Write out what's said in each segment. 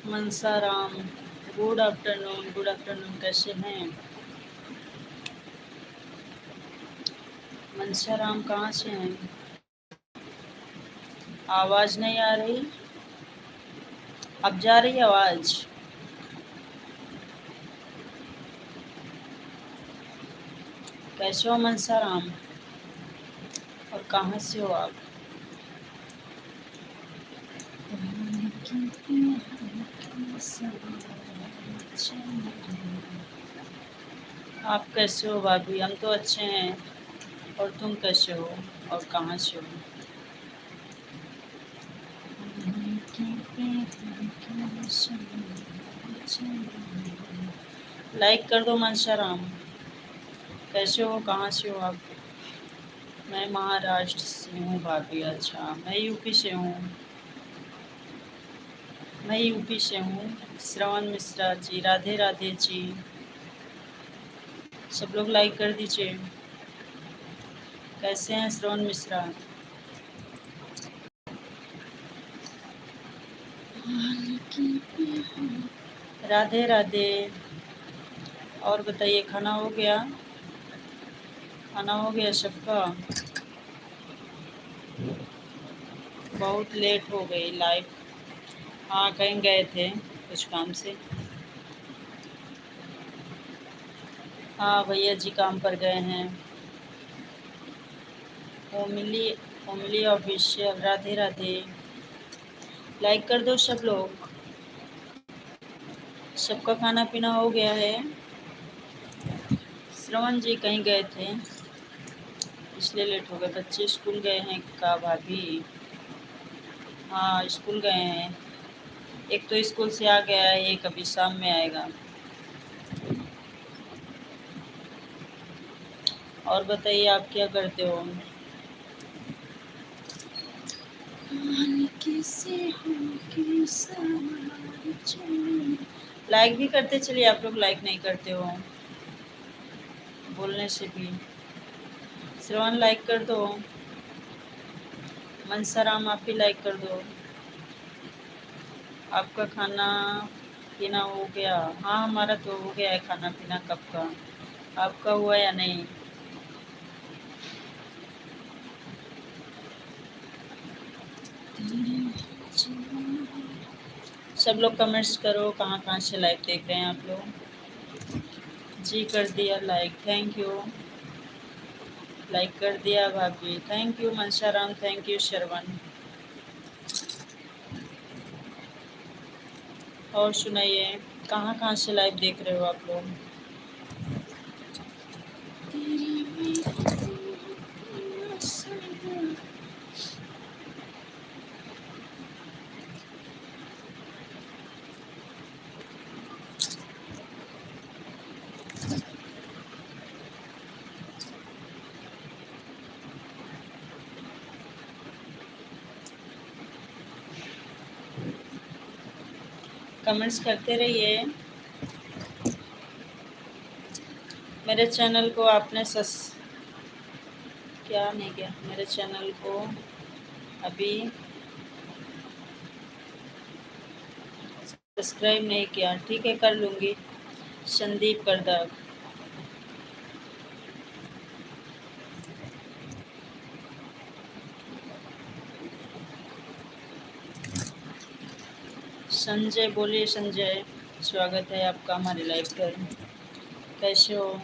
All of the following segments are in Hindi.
मनसा राम, गुड आफ्टरनून, कैसे हैं? मनसा राम कहाँ से हैं? आवाज़ नहीं आ रही? अब जा रही आवाज़? कैसे हो मनसा राम, और कहाँ से हो आप? आप कैसे हो भाभी? हम तो अच्छे हैं, और तुम कैसे हो और कहाँ से हो? लाइक कर दो मनसा राम। कैसे हो, कहाँ से हो आप? मैं महाराष्ट्र से हूँ भाभी। अच्छा, मैं यूपी से हूँ। श्रवण मिश्रा जी, राधे राधे जी। सब लोग लाइक कर दीजिए। कैसे हैं श्रवण मिश्रा? राधे राधे। और बताइए, खाना हो गया? खाना हो गया सबका? बहुत लेट हो गई लाइव। हाँ, कहीं गए थे कुछ काम से। हाँ, भैया जी काम पर गए हैं। ओमली ऑफिशियल, राधे राधे। लाइक कर दो सब लोग। सबका खाना पीना हो गया है? श्रवण जी कहीं गए थे इसलिए लेट हो गए। बच्चे स्कूल गए हैं का भाभी? हाँ, स्कूल गए हैं। एक तो स्कूल से आ गया है, एक अभी शाम में आएगा। और बताइए, आप क्या करते हो? लाइक भी करते चलिए, आप लोग लाइक नहीं करते हो बोलने से भी। श्रवण लाइक कर दो। मनसाराम आप भी लाइक कर दो। आपका खाना पीना हो गया? हाँ, हमारा तो हो गया है खाना पीना कब का। आपका हुआ या नहीं? सब लोग कमेंट्स करो, कहाँ कहाँ से लाइव देख रहे हैं आप लोग। जी कर दिया लाइक, थैंक यू। लाइक कर दिया भाभी, thank you Mansaram, thank you Shravan. और सुनाइए, कहाँ कहाँ से लाइव देख रहे हो आप लोग? कमेंट्स करते रहिए। मेरे चैनल को आपने क्या नहीं किया? मेरे चैनल को अभी सब्सक्राइब नहीं किया? ठीक है, कर लूँगी। संदीप करदा। संजय, बोलिए संजय, स्वागत है आपका हमारे लाइव पर। कैसे हो?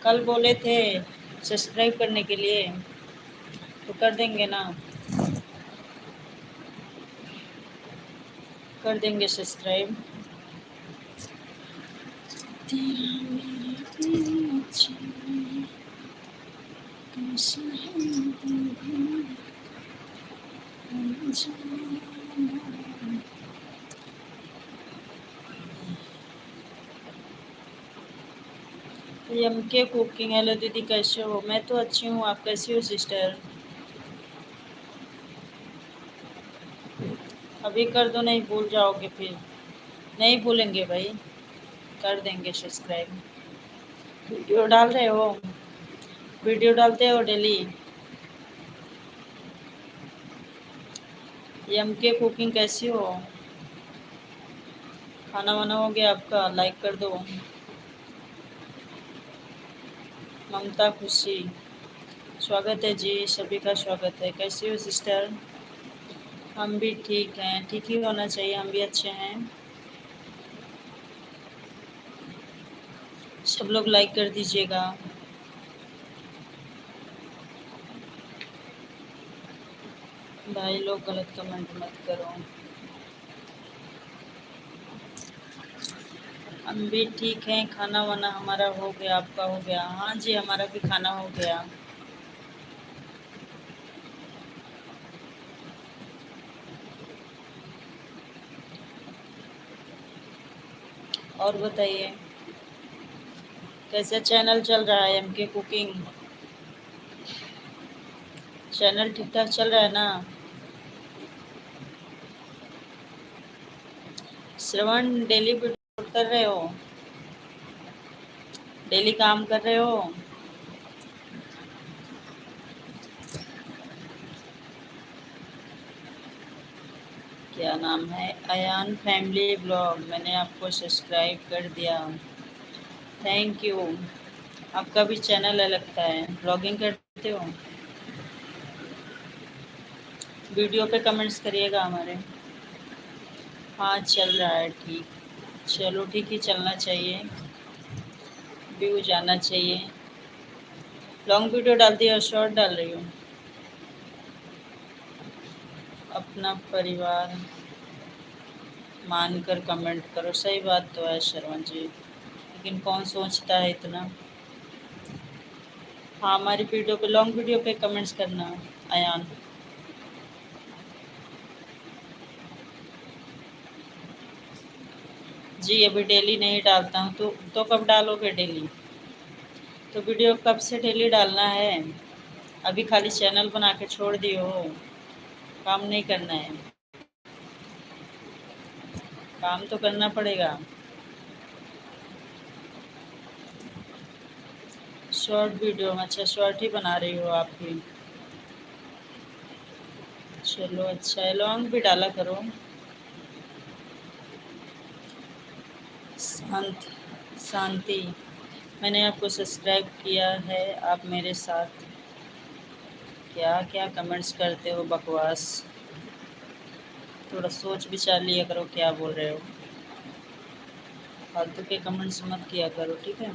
कल बोले थे सब्सक्राइब करने के लिए, तो कर देंगे ना? कर देंगे सब्सक्राइब। एम के कुकिंग। हेलो दीदी, कैसे हो? मैं तो अच्छी हूँ, आप कैसी हो सिस्टर? अभी कर दो, नहीं भूल जाओगे फिर। नहीं भूलेंगे भाई, कर देंगे सब्सक्राइब। वीडियो डाल रहे हो? वीडियो डालते हो डेली? एम के कुकिंग कैसी हो? खाना वाना हो गया आपका? लाइक कर दो। ममता खुशी, स्वागत है जी, सभी का स्वागत है। कैसी हो सिस्टर? हम भी ठीक हैं, ठीक ही होना चाहिए, हम भी अच्छे हैं। सब लोग लाइक कर दीजिएगा। भाई लोग गलत कमेंट मत करो। हम भी ठीक हैं, खाना वाना हमारा हो गया, आपका हो गया? हाँ जी, हमारा भी खाना हो गया। और बताइए, कैसा चैनल चल रहा है एम के कुकिंग? चैनल ठीक ठाक चल रहा है ना? श्रवण, डेली वीडियो कर रहे हो? डेली काम कर रहे हो? क्या नाम है? अयान फैमिली ब्लॉग, मैंने आपको सब्सक्राइब कर दिया, थैंक यू। आपका भी चैनल है लगता है, ब्लॉगिंग करते हो? वीडियो पे कमेंट्स करिएगा हमारे। हाँ चल रहा है ठीक। चलो ठीक ही चलना चाहिए, व्यू जाना चाहिए। लॉन्ग वीडियो डालती है और शॉर्ट डाल रही हूँ? अपना परिवार मानकर कमेंट करो, सही बात तो है शर्मा जी, लेकिन कौन सोचता है इतना। हाँ, हमारी वीडियो पे, लॉन्ग वीडियो पे कमेंट्स करना अयान। जी अभी डेली नहीं डालता हूँ, तो कब डालोगे डेली? तो वीडियो कब से डेली डालना है? अभी खाली चैनल बना के छोड़ दिए हो? काम नहीं करना है? काम तो करना पड़ेगा। शॉर्ट वीडियो, अच्छा शॉर्ट ही बना रही हो आप भी? चलो अच्छा है, लॉन्ग भी डाला करो। शांत शांति, मैंने आपको सब्सक्राइब किया है, आप मेरे साथ क्या क्या कमेंट्स करते हो, बकवास। थोड़ा सोच विचार लिया करो क्या बोल रहे हो, फालतू के कमेंट्स मत किया करो, ठीक है?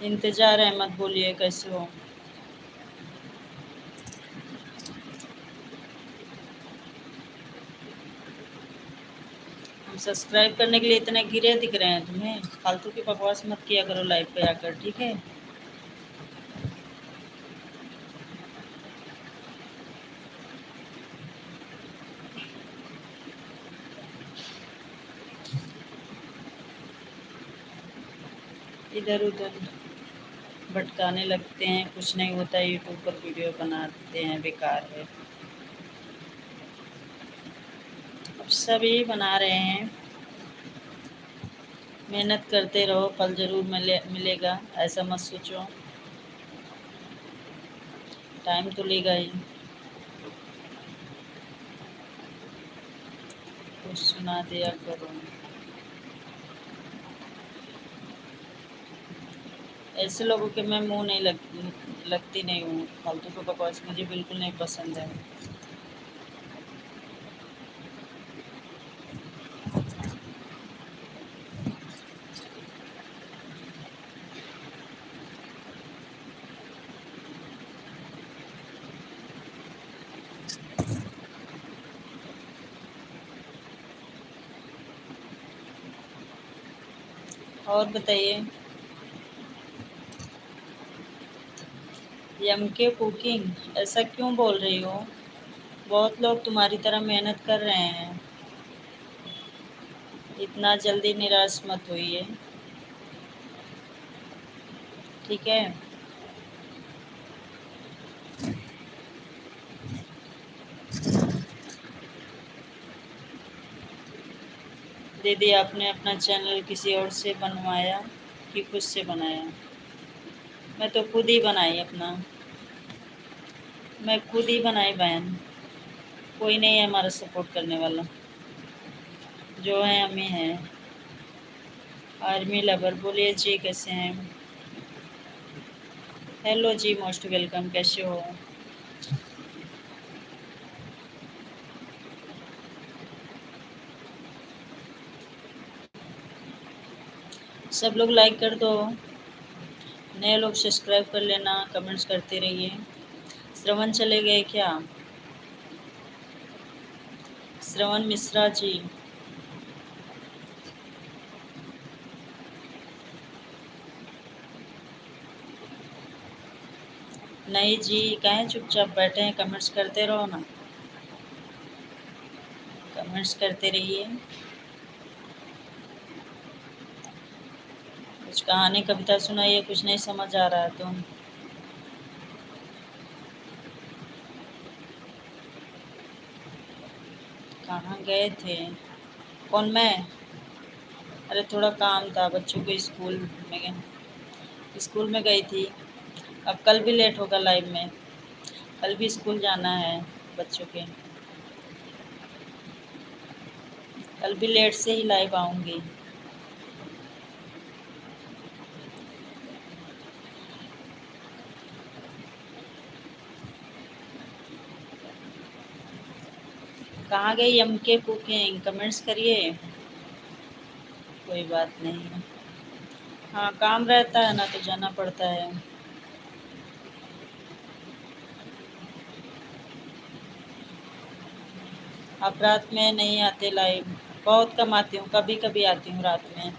इंतजार है, मत बोलिए, कैसे हो? हम सब्सक्राइब करने के लिए इतने गिरे दिख रहे हैं तुम्हें? फालतू की बकवास मत किया करो लाइव पे आकर, ठीक है? इधर उधर भटकाने लगते हैं, कुछ नहीं होता, यूट्यूब पर वीडियो बनाते हैं, बेकार है। अब सभी बना रहे हैं, मेहनत करते रहो, फल ज़रूर मिलेगा, ऐसा मत सोचो। टाइम तो लेगा ही। कुछ सुना दिया करो। ऐसे लोगों के मैं मुंह नहीं लगती नहीं हूँ, फालतू का बकवास मुझे बिल्कुल नहीं पसंद है। और बताइए, एम के कुकिंग, ऐसा क्यों बोल रही हो? बहुत लोग तुम्हारी तरह मेहनत कर रहे हैं, इतना जल्दी निराश मत होइए, ठीक है। दीदी आपने अपना चैनल किसी और से बनवाया कि खुद से बनाया? मैं तो खुद ही बनाई अपना, मैं खुद ही बनाई बहन, कोई नहीं है हमारा सपोर्ट करने वाला, जो है हम ही हैं। आर्मी लवर बोलिए जी, कैसे हैं? हेलो जी, मोस्ट वेलकम, कैसे हो? सब लोग लाइक कर दो, नए लोग सब्सक्राइब कर लेना, कमेंट्स करते रहिए। श्रवण चले गए क्या? श्रवण मिश्रा जी, नहीं जी, कहें चुपचाप बैठे हैं, कमेंट्स करते रहो ना, कमेंट्स करते रहिए। कुछ कहानी कविता सुनाइए, कुछ नहीं समझ आ रहा है तो। कहाँ गए थे? कौन, मैं? अरे थोड़ा काम था, बच्चों को स्कूल में गई थी। अब कल भी लेट होगा लाइव में, कल भी स्कूल जाना है बच्चों के, कल भी लेट से ही लाइव आऊँगी। कहाँ गई एम के कुकिंग? कमेंट्स करिए, कोई बात नहीं। हाँ, काम रहता है ना तो जाना पड़ता है। आप रात में नहीं आते लाइव? बहुत कम आती हूँ, कभी कभी आती हूँ रात में।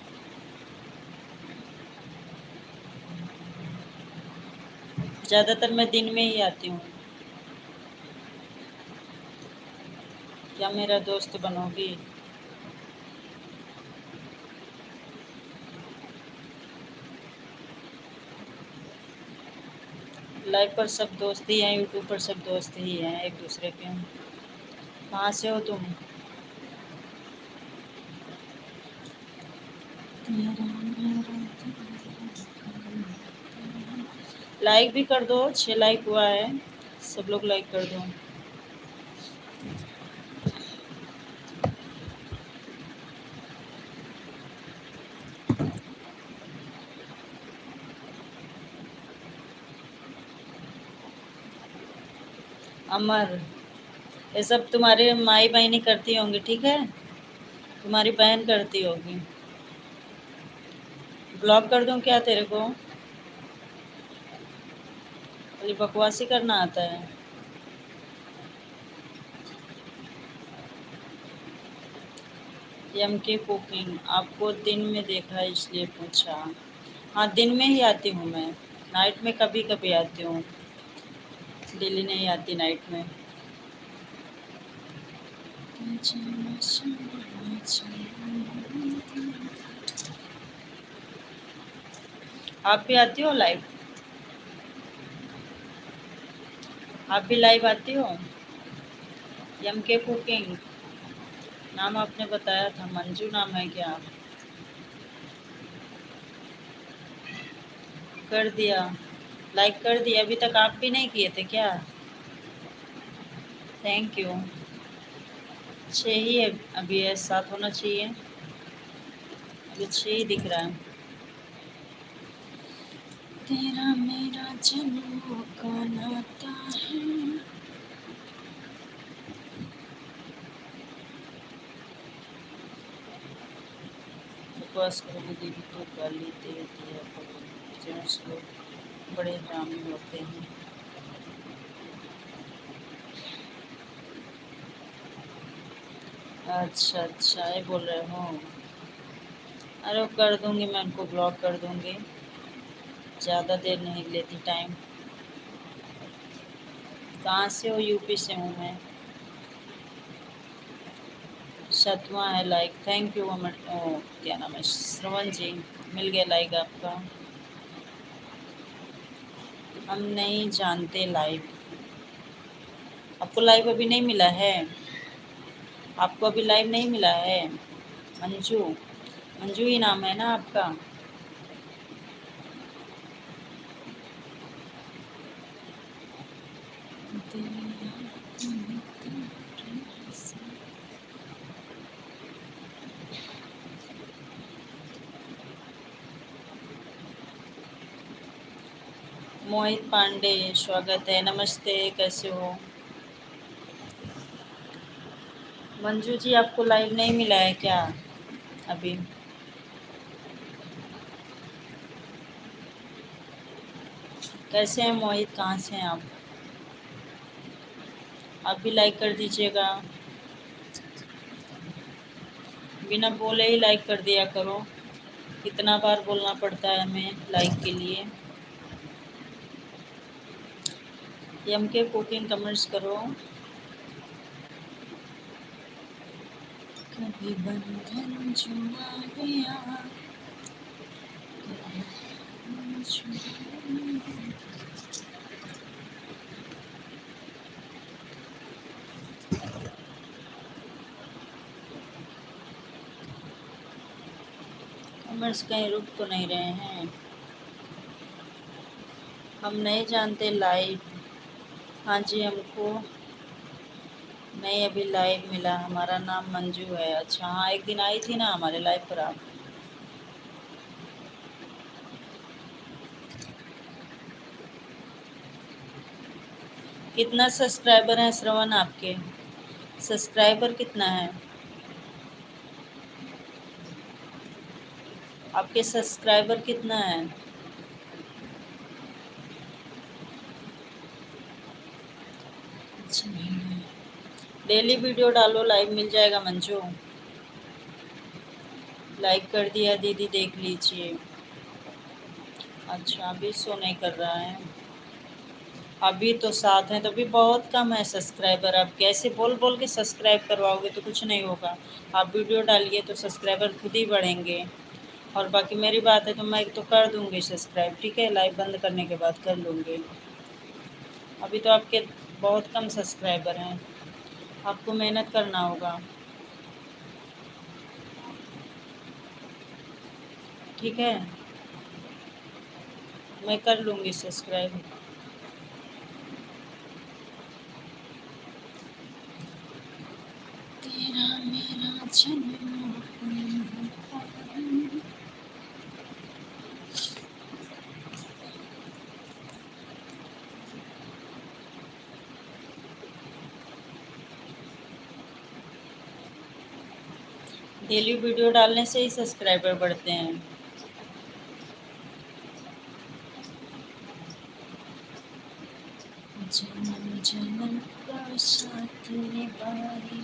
ज़्यादातर मैं दिन में ही आती हूँ। क्या मेरा दोस्त बनोगी? लाइव पर सब दोस्त ही हैं, यूट्यूब पर सब दोस्त ही हैं एक दूसरे के। कहाँ से हो तुम? लाइक भी कर दो, 6 लाइक हुआ है, सब लोग लाइक कर दो। अमर, ये सब तुम्हारे माई बहनी करती होंगी, ठीक है, तुम्हारी बहन करती होगी। ब्लॉक कर दूं क्या तेरे को? खाली बकवासी करना आता है। एम के कुकिंग, आपको दिन में देखा इसलिए पूछा। हाँ, दिन में ही आती हूँ मैं, नाइट में कभी कभी आती हूँ, डेली नहीं आती नाइट में। आप भी आती हो लाइव? आप भी लाइव आती हो? एम के कुकिंग, नाम आपने बताया था, मंजू नाम है क्या? कर दिया, लाइक कर दिया, अभी तक आप भी नहीं किए थे क्या? Thank you. 6 ही है अभी, है 7 होना चाहिए, अभी 6 ही दिख रहा है। तेरा मेरा जन्मों का नाता है। बकवास करोगे दीदी तो गाली दे दिया करो, जेंट्स लोग बड़े ड्रामे होते हैं। अच्छा अच्छा, ये बोल रहे हो? अरे वो कर दूंगी, मैं उनको ब्लॉक कर दूंगी, ज़्यादा देर नहीं लेती टाइम। कहाँ से हो? यूपी से हूँ मैं। 7वां है लाइक। थैंक यू अमर क्या नाम है, श्रवण जी, मिल गया लाइक आपका। हम नहीं जानते लाइव। आपको लाइव अभी नहीं मिला है? आपको अभी लाइव नहीं मिला है? मंजू, मंजू ही नाम है ना आपका? मोहित पांडे, स्वागत है, नमस्ते, कैसे हो? मंजू जी, आपको लाइव नहीं मिला है क्या अभी? कैसे हैं मोहित, कहाँ से हैं आप? आप भी लाइक कर दीजिएगा, बिना बोले ही लाइक कर दिया करो। कितना बार बोलना पड़ता है हमें लाइक के लिए? एम के कुकिंग कमेंट्स करो। कभी बंधन जुड़ा गया, कमेंट्स कहीं रुक तो नहीं रहे हैं? हम नहीं जानते लाइव। हाँ जी, हमको नहीं अभी लाइव मिला। हमारा नाम मंजू है। अच्छा, हाँ, एक दिन आई थी ना हमारे लाइव पर आप। कितना सब्सक्राइबर है श्रवण आपके? सब्सक्राइबर कितना है आपके? सब्सक्राइबर कितना है? डेली वीडियो डालो, लाइव मिल जाएगा मंजू। लाइक कर दिया दीदी, देख लीजिए। अच्छा, अभी शो नहीं कर रहा है। अभी तो 7 हैं, तो अभी बहुत कम है सब्सक्राइबर। आप कैसे बोल बोल के सब्सक्राइब करवाओगे तो कुछ नहीं होगा। आप वीडियो डालिए तो सब्सक्राइबर खुद ही बढ़ेंगे। और बाकी मेरी बात है तो मैं तो कर दूँगी सब्सक्राइब, ठीक है? लाइव बंद करने के बाद कर लूँगी। अभी तो आपके बहुत कम सब्सक्राइबर हैं, आपको मेहनत करना होगा, ठीक है? मैं कर लूँगी सब्सक्राइब। तेरा मेरा जन्म डेली वीडियो डालने से ही सब्सक्राइबर बढ़ते हैं। जन्म जन्म का साथ निभाए।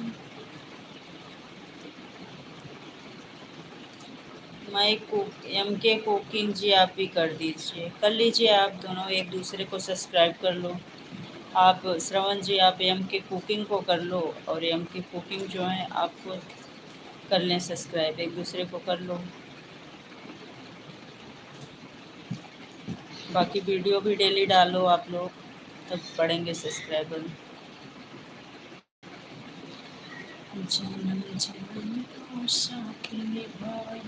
मैं कुक एम के कुकिंग जी, आप भी कर दीजिए, कर लीजिए। आप दोनों एक दूसरे को सब्सक्राइब कर लो। आप श्रवण जी, आप एम के कुकिंग को कर लो, और एम के कुकिंग जो है आपको कर लें सब्सक्राइब, एक दूसरे को कर लो। बाकी वीडियो भी डेली डालो आप लोग, तब बढ़ेंगे सब्सक्राइबर। जन्म जन्म को साथ निभाए,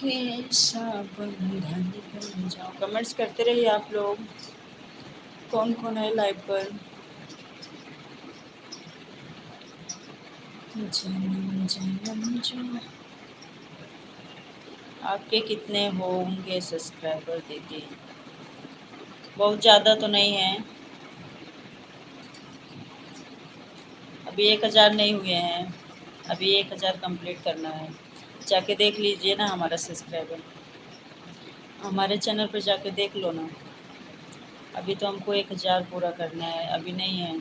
कैसा बंधन बन जाओ। कमेंट्स करते रहिए आप लोग। कौन कौन है लाइव पर? जन्म जन्म जो। आपके कितने होंगे सब्सक्राइबर दीदी? बहुत ज़्यादा तो नहीं है, अभी 1000 नहीं हुए हैं। अभी 1000 कंप्लीट करना है। जाके देख लीजिए ना हमारा सब्सक्राइबर, हमारे चैनल पर जाके देख लो ना। अभी तो हमको 1000 पूरा करना है, अभी नहीं है।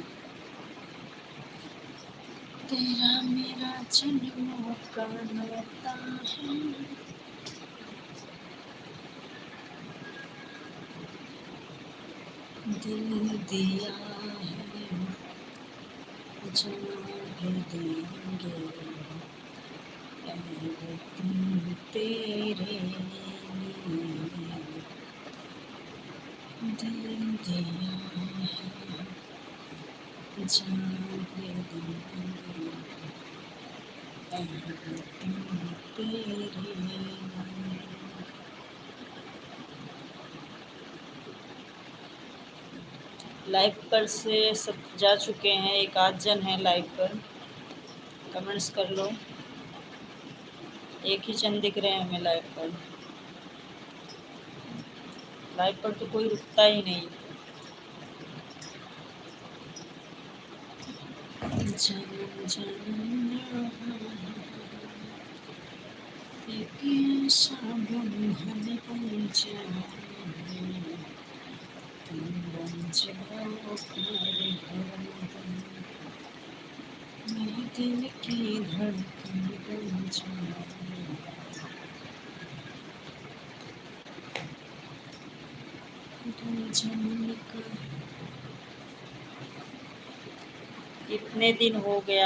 तेरा मेरा जन्म का नाता है, दिल दिया है, जान भी देंगे तुम तेरे लिए दिल दिया है जान भी देंगे तुम तेरे लिए। लाइव पर से सब जा चुके हैं, एक आध जन है लाइव पर, कमेंट्स कर लो। एक ही जन दिख रहे हैं हमें लाइव पर। लाइव पर तो कोई रुकता ही नहीं। जान जान एक साबुन हमें बन जाए तुम बन जाओ प्यारे हरदम मेरे दिल की धड़कन बन जाओ कितने दिन हो गया